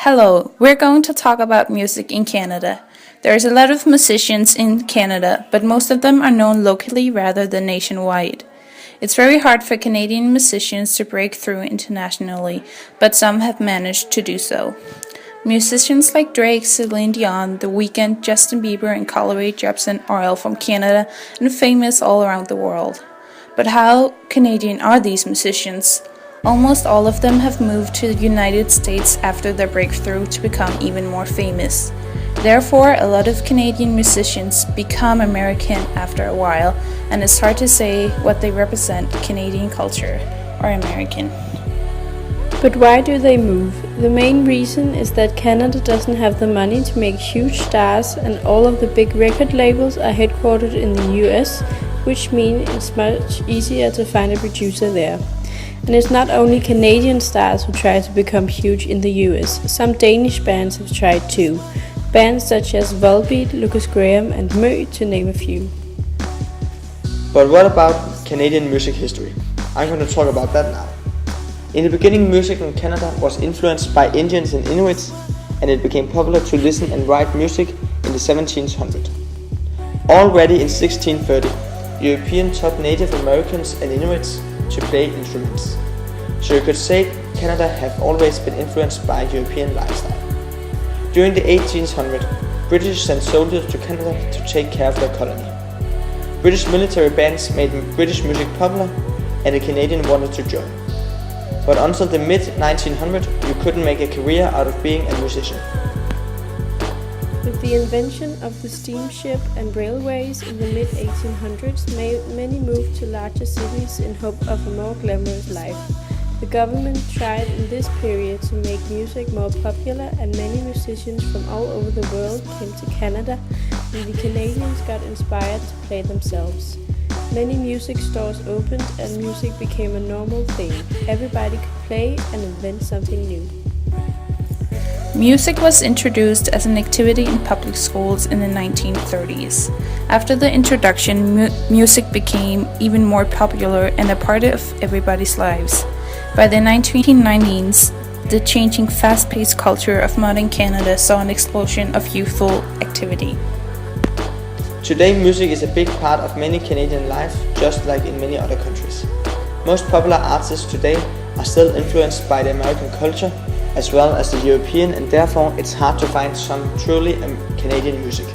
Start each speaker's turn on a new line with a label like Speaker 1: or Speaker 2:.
Speaker 1: Hello, we're going to talk about music in Canada. There's a lot of musicians in Canada, but most of them are known locally rather than nationwide. It's very hard for Canadian musicians to break through internationally, but some have managed to do so. Musicians like Drake, Celine Dion, The Weeknd, Justin Bieber, and Carly Rae Jepsen are all from Canada and famous all around the world. But how Canadian are these musicians? Almost all of them have moved to the United States after their breakthrough to become even more famous. Therefore, a lot of Canadian musicians become American after a while, and it's hard to say what they represent, Canadian culture or American.
Speaker 2: But why do they move? The main reason is that Canada doesn't have the money to make huge stars, and all of the big record labels are headquartered in the US, which means it's much easier to find a producer there. And it's not only Canadian stars who try to become huge in the US, some Danish bands have tried too. Bands such as Volbeat, Lucas Graham and Mø, to name a few.
Speaker 3: But what about Canadian music history? I'm going to talk about that now. In the beginning, music in Canada was influenced by Indians and Inuits, and it became popular to listen and write music in the 1700s. Already in 1630, Europeans taught Native Americans and Inuits to play instruments. So you could say Canada have always been influenced by European lifestyle. During the 1800s, British sent soldiers to Canada to take care of their colony. British military bands made British music popular, and the Canadian wanted to join. But until the mid-1900s, you couldn't make a career out of being a musician.
Speaker 2: With the invention of the steamship and railways in the mid-1800s, many moved to larger cities in hope of a more glamorous life. The government tried in this period to make music more popular, and many musicians from all over the world came to Canada, and the Canadians got inspired to play themselves. Many music stores opened and music became a normal thing. Everybody could play and invent something new.
Speaker 1: Music was introduced as an activity in public schools in the 1930s. After the introduction, music became even more popular and a part of everybody's lives. By the 1990s, the changing fast-paced culture of modern Canada saw an explosion of youthful activity.
Speaker 3: Today, music is a big part of many Canadian life, just like in many other countries. Most popular artists today are still influenced by the American culture as well as the European, and therefore it's hard to find some truly Canadian music.